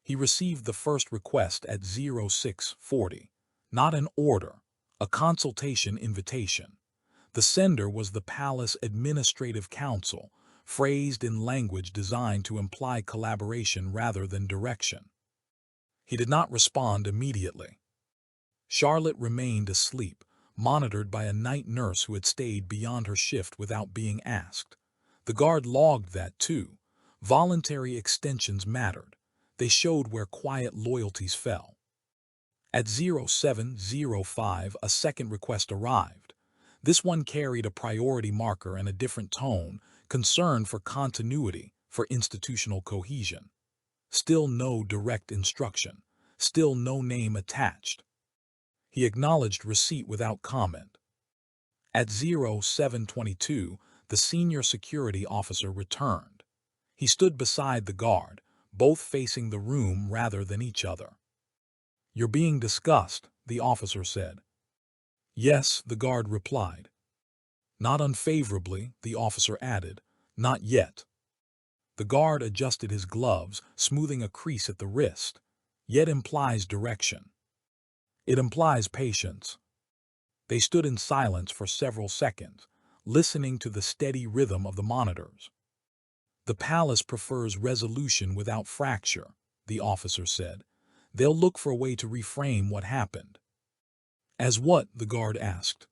He received the first request at 0640. Not an order, a consultation invitation. The sender was the Palace Administrative Council, phrased in language designed to imply collaboration rather than direction. He did not respond immediately. Charlotte remained asleep, monitored by a night nurse who had stayed beyond her shift without being asked. The guard logged that, too. Voluntary extensions mattered. They showed where quiet loyalties fell. At 0705, a second request arrived. This one carried a priority marker and a different tone, concern for continuity, for institutional cohesion. Still no direct instruction. Still no name attached. He acknowledged receipt without comment. At 0722, the senior security officer returned. He stood beside the guard, both facing the room rather than each other. "You're being discussed," the officer said. "Yes," the guard replied. "Not unfavorably," the officer added. "Not yet." The guard adjusted his gloves, smoothing a crease at the wrist. "Yet implies direction. It implies patience." They stood in silence for several seconds, listening to the steady rhythm of the monitors. "The palace prefers resolution without fracture," the officer said. "They'll look for a way to reframe what happened." "As what?" the guard asked.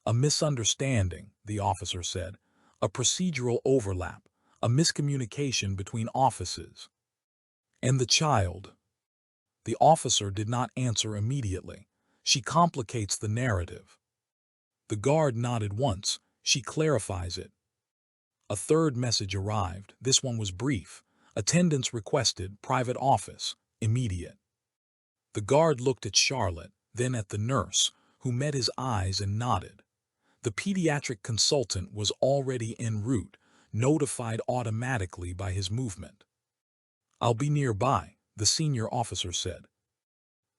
"A misunderstanding," the officer said. "A procedural overlap, a miscommunication between offices." "And the child?" The officer did not answer immediately. "She complicates the narrative." The guard nodded once. "She clarifies it." A third message arrived. This one was brief. "Attendance requested, private office, immediate." The guard looked at Charlotte, then at the nurse, who met his eyes and nodded. The pediatric consultant was already en route, notified automatically by his movement. "I'll be nearby," the senior officer said.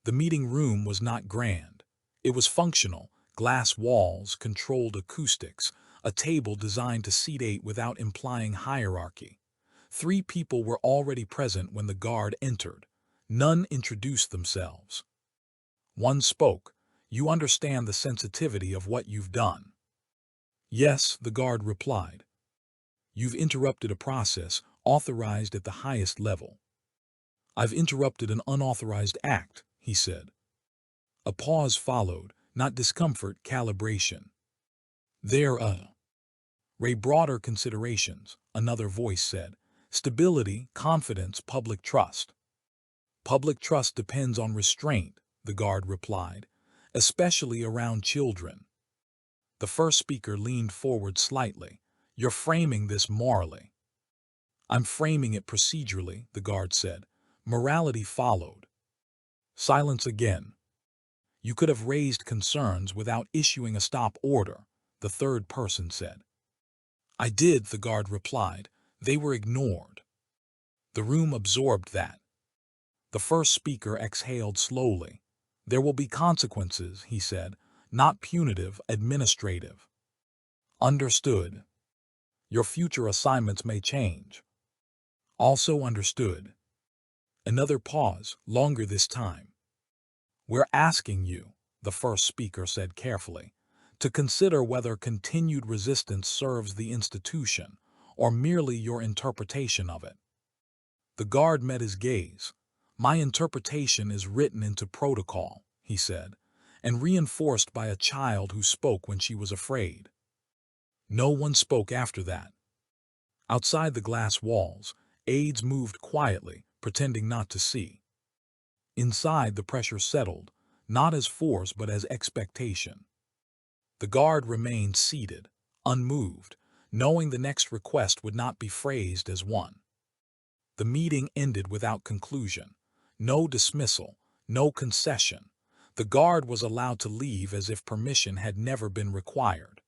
The meeting room was not grand. It was functional: glass walls, controlled acoustics, a table designed to seat 8 without implying hierarchy. 3 people were already present when the guard entered. None introduced themselves. One spoke. "You understand the sensitivity of what you've done?" "Yes," the guard replied. "You've interrupted a process authorized at the highest level." "I've interrupted an unauthorized act," he said. A pause followed, not discomfort, calibration. Broader considerations," another voice said. "Stability, confidence, public trust." "Public trust depends on restraint," the guard replied, "especially around children." The first speaker leaned forward slightly. "You're framing this morally." "I'm framing it procedurally," the guard said. Morality followed. Silence again. "You could have raised concerns without issuing a stop order," the third person said. "I did," the guard replied. "They were ignored." The room absorbed that. The first speaker exhaled slowly. "There will be consequences," he said. "Not punitive, administrative." "Understood." "Your future assignments may change." "Also understood." Another pause, longer this time. "We're asking you," the first speaker said carefully, "to consider whether continued resistance serves the institution or merely your interpretation of it." The guard met his gaze. "My interpretation is written into protocol," he said, "and reinforced by a child who spoke when she was afraid." No one spoke after that. Outside the glass walls, aides moved quietly, pretending not to see. Inside, the pressure settled, not as force but as expectation. The guard remained seated, unmoved, knowing the next request would not be phrased as one. The meeting ended without conclusion. No dismissal, no concession. The guard was allowed to leave as if permission had never been required.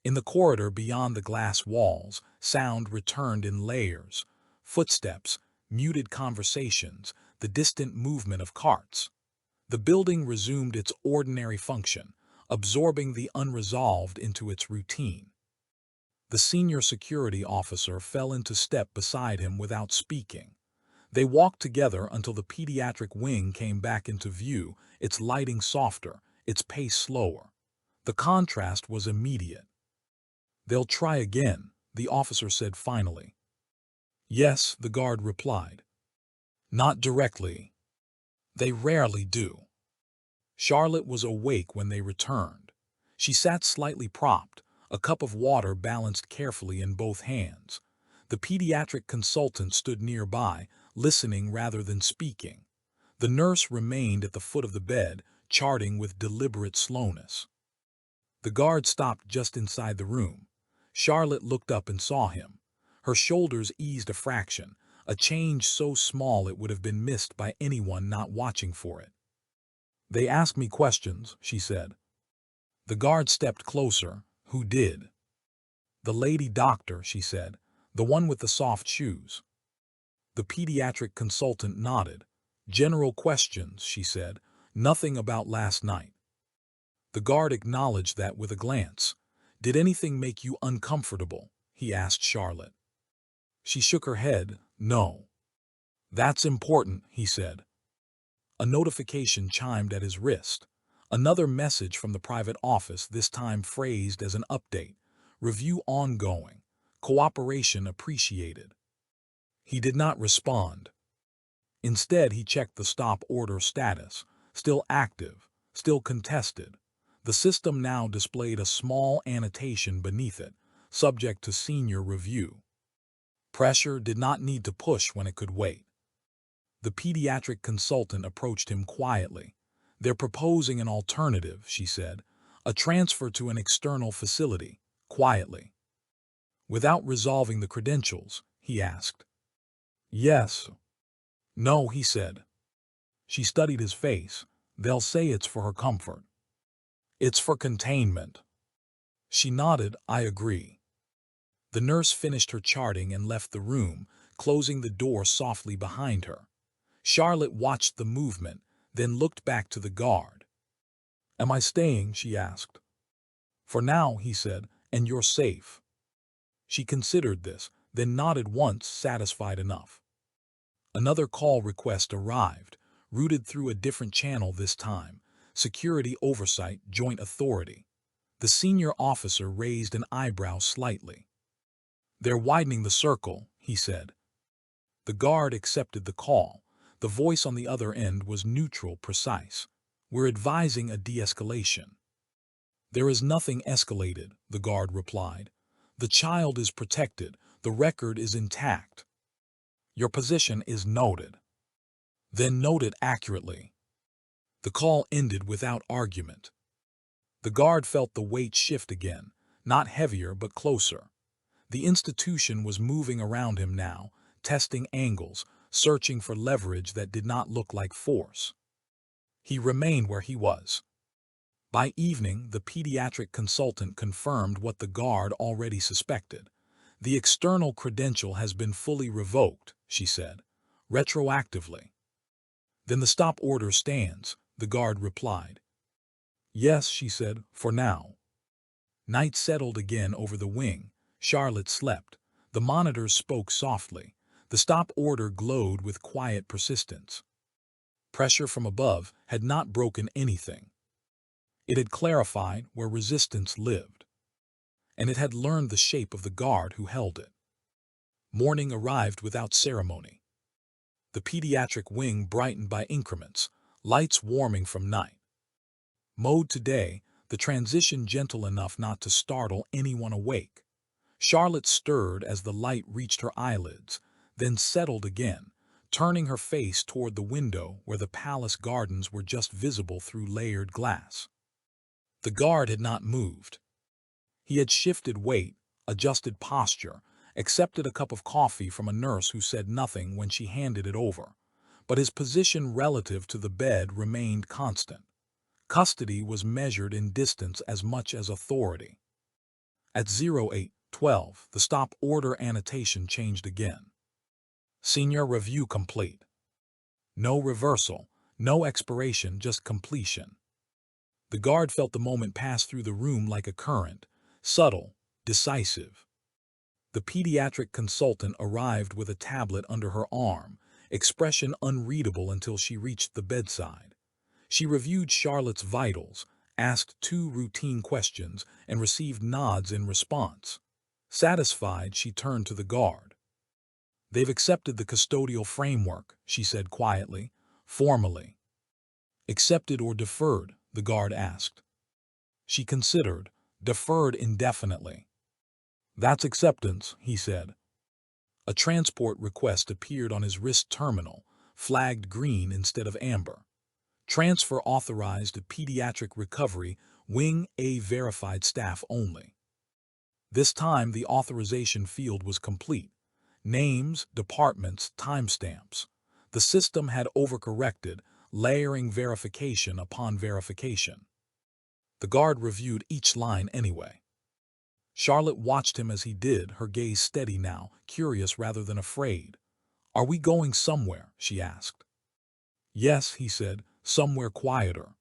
In the corridor beyond the glass walls, sound returned in layers: footsteps, muted conversations, the distant movement of carts. The building resumed its ordinary function, absorbing the unresolved into its routine. The senior security officer fell into step beside him without speaking. They walked together until the pediatric wing came back into view, its lighting softer, its pace slower. The contrast was immediate. "They'll try again," the officer said finally. "Yes," the guard replied. "Not directly. They rarely do." Charlotte was awake when they returned. She sat slightly propped, a cup of water balanced carefully in both hands. The pediatric consultant stood nearby, listening rather than speaking. The nurse remained at the foot of the bed, charting with deliberate slowness. The guard stopped just inside the room. Charlotte looked up and saw him. Her shoulders eased a fraction, a change so small it would have been missed by anyone not watching for it. "They asked me questions," she said. The guard stepped closer. "Who did?" "The lady doctor," she said, "the one with the soft shoes." The pediatric consultant nodded. "General questions," she said, "nothing about last night." The guard acknowledged that with a glance. "Did anything make you uncomfortable?" he asked Charlotte. She shook her head. "No." "That's important," he said. A notification chimed at his wrist. Another message from the private office, this time phrased as an update. "Review ongoing. Cooperation appreciated." He did not respond. Instead, he checked the stop order status. Still active, still contested. The system now displayed a small annotation beneath it, subject to senior review. Pressure did not need to push when it could wait. The pediatric consultant approached him quietly. "They're proposing an alternative," she said. "A transfer to an external facility," quietly. "Without resolving the credentials?" he asked. "Yes." "No," he said. She studied his face. "They'll say it's for her comfort." "It's for containment." She nodded. "I agree." The nurse finished her charting and left the room, closing the door softly behind her. Charlotte watched the movement, then looked back to the guard. "Am I staying?" she asked. "For now," he said, "and you're safe." She considered this, then nodded once, satisfied enough. Another call request arrived, routed through a different channel this time. Security Oversight Joint Authority. The senior officer raised an eyebrow slightly. "They're widening the circle," he said. The guard accepted the call. The voice on the other end was neutral, precise. "We're advising a de-escalation." "There is nothing escalated," the guard replied. "The child is protected. The record is intact. Your position is noted." Then noted accurately. The call ended without argument. The guard felt the weight shift again, not heavier but closer. The institution was moving around him now, testing angles, searching for leverage that did not look like force. He remained where he was. By evening, the pediatric consultant confirmed what the guard already suspected. "The external credential has been fully revoked," she said, "retroactively." "Then the stop order stands," the guard replied. "Yes," she said, "for now." Night settled again over the wing. Charlotte slept. The monitors spoke softly. The stop order glowed with quiet persistence. Pressure from above had not broken anything. It had clarified where resistance lived. And it had learned the shape of the guard who held it. Morning arrived without ceremony. The pediatric wing brightened by increments, lights warming from night. Mode to day, the transition gentle enough not to startle anyone awake. Charlotte stirred as the light reached her eyelids, then settled again, turning her face toward the window where the palace gardens were just visible through layered glass. The guard had not moved. He had shifted weight, adjusted posture, accepted a cup of coffee from a nurse who said nothing when she handed it over. But his position relative to the bed remained constant. Custody was measured in distance as much as authority. At 08:12, the stop order annotation changed again. "Senior review complete." No reversal, no expiration, just completion. The guard felt the moment pass through the room like a current, subtle, decisive. The pediatric consultant arrived with a tablet under her arm, expression unreadable until she reached the bedside. She reviewed Charlotte's vitals, asked 2 routine questions, and received nods in response. Satisfied, she turned to the guard. "They've accepted the custodial framework," she said quietly, formally. "Accepted or deferred?" the guard asked. She considered. "Deferred indefinitely." "That's acceptance," he said. A transport request appeared on his wrist terminal, flagged green instead of amber. "Transfer authorized to Pediatric Recovery, Wing A, verified staff only." This time the authorization field was complete. Names, departments, timestamps. The system had overcorrected, layering verification upon verification. The guard reviewed each line anyway. Charlotte watched him as he did, her gaze steady now, curious rather than afraid. "Are we going somewhere?" she asked. "Yes," he said, "somewhere quieter."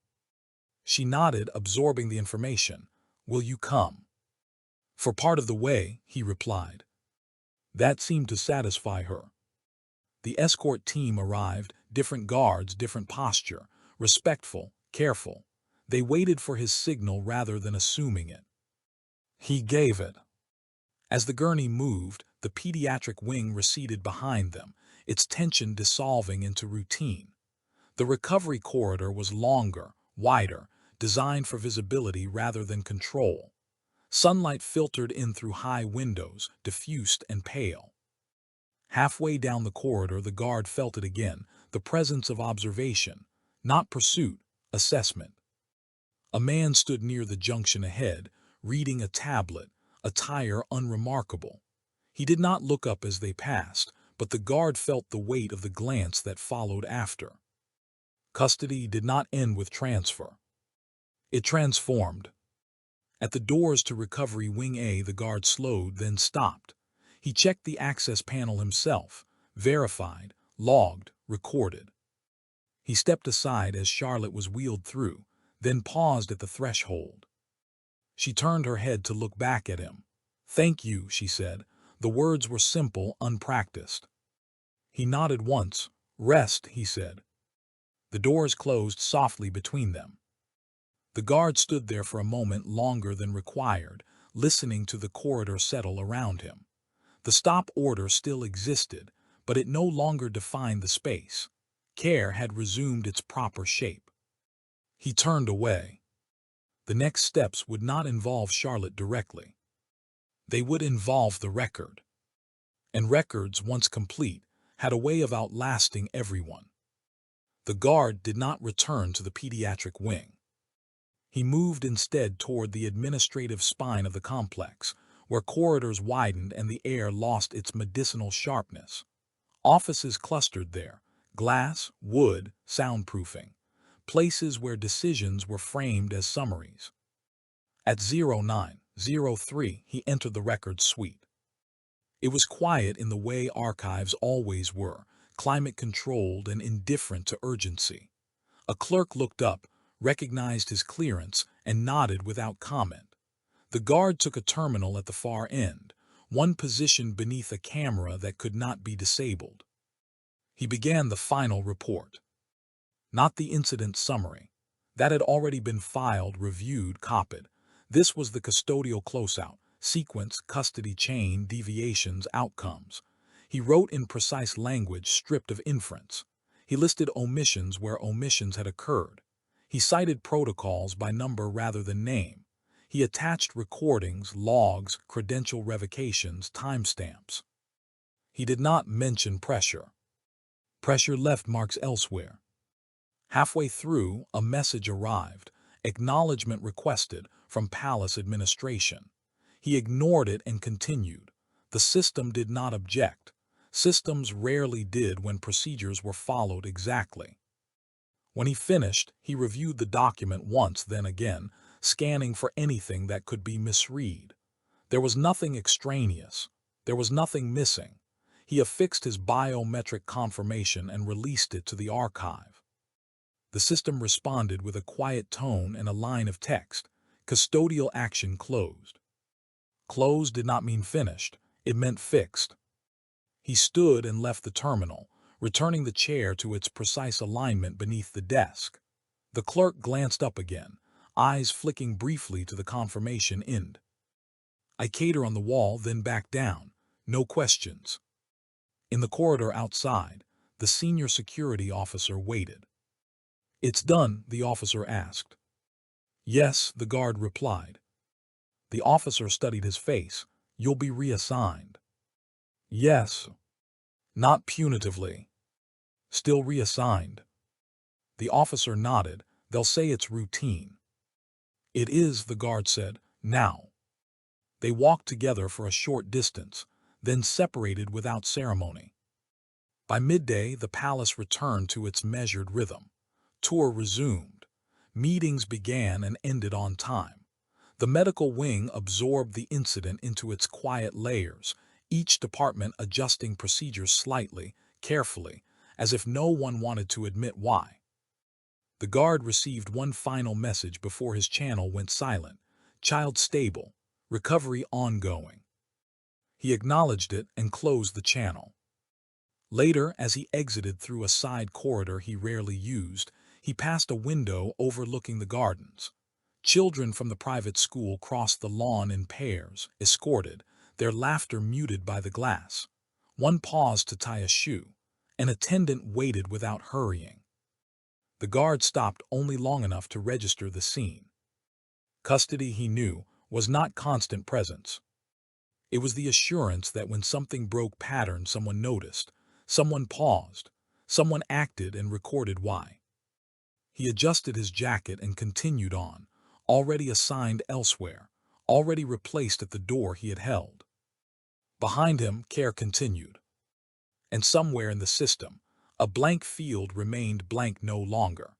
She nodded, absorbing the information. "Will you come?" "For part of the way," he replied. That seemed to satisfy her. The escort team arrived, different guards, different posture, respectful, careful. They waited for his signal rather than assuming it. He gave it. As the gurney moved, the pediatric wing receded behind them, its tension dissolving into routine. The recovery corridor was longer, wider, designed for visibility rather than control. Sunlight filtered in through high windows, diffused and pale. Halfway down the corridor, the guard felt it again, the presence of observation, not pursuit, assessment. A man stood near the junction ahead, reading a tablet, attire unremarkable. He did not look up as they passed, but the guard felt the weight of the glance that followed after. Custody did not end with transfer. It transformed. At the doors to Recovery Wing A, the guard slowed, then stopped. He checked the access panel himself, verified, logged, recorded. He stepped aside as Charlotte was wheeled through, then paused at the threshold. She turned her head to look back at him. "Thank you," she said. The words were simple, unpracticed. He nodded once. "Rest," he said. The doors closed softly between them. The guard stood there for a moment longer than required, listening to the corridor settle around him. The stop order still existed, but it no longer defined the space. Care had resumed its proper shape. He turned away. The next steps would not involve Charlotte directly. They would involve the record. And records, once complete, had a way of outlasting everyone. The guard did not return to the pediatric wing. He moved instead toward the administrative spine of the complex, where corridors widened and the air lost its medicinal sharpness. Offices clustered there, glass, wood, soundproofing, places where decisions were framed as summaries. At 0903, he entered the records suite. It was quiet in the way archives always were, climate-controlled and indifferent to urgency. A clerk looked up, recognized his clearance, and nodded without comment. The guard took a terminal at the far end, one positioned beneath a camera that could not be disabled. He began the final report. Not the incident summary. That had already been filed, reviewed, copied. This was the custodial closeout, sequence, custody chain, deviations, outcomes. He wrote in precise language stripped of inference. He listed omissions where omissions had occurred. He cited protocols by number rather than name. He attached recordings, logs, credential revocations, timestamps. He did not mention pressure. Pressure left marks elsewhere. Halfway through, a message arrived, acknowledgement requested from Palace administration. He ignored it and continued. The system did not object. Systems rarely did when procedures were followed exactly. When he finished, he reviewed the document once, then again, scanning for anything that could be misread. There was nothing extraneous. There was nothing missing. He affixed his biometric confirmation and released it to the archive. The system responded with a quiet tone and a line of text. Custodial action closed. Closed did not mean finished. It meant fixed. He stood and left the terminal, returning the chair to its precise alignment beneath the desk. The clerk glanced up again, eyes flicking briefly to the confirmation end. I cater on the wall, then back down. No questions. In the corridor outside, the senior security officer waited. "It's done?" the officer asked. "Yes," the guard replied. The officer studied his face. "You'll be reassigned." "Yes." "Not punitively." "Still reassigned." The officer nodded. "They'll say it's routine." "It is," the guard said. "Now." They walked together for a short distance, then separated without ceremony. By midday, the palace returned to its measured rhythm. Tour resumed. Meetings began and ended on time. The medical wing absorbed the incident into its quiet layers, each department adjusting procedures slightly, carefully, as if no one wanted to admit why. The guard received one final message before his channel went silent: "Child stable. Recovery ongoing." He acknowledged it and closed the channel. Later, as he exited through a side corridor he rarely used, he passed a window overlooking the gardens. Children from the private school crossed the lawn in pairs, escorted, their laughter muted by the glass. One paused to tie a shoe. An attendant waited without hurrying. The guard stopped only long enough to register the scene. Custody, he knew, was not constant presence. It was the assurance that when something broke pattern, someone noticed, someone paused, someone acted and recorded why. He adjusted his jacket and continued on, already assigned elsewhere, already replaced at the door he had held. Behind him, care continued. And somewhere in the system, a blank field remained blank no longer.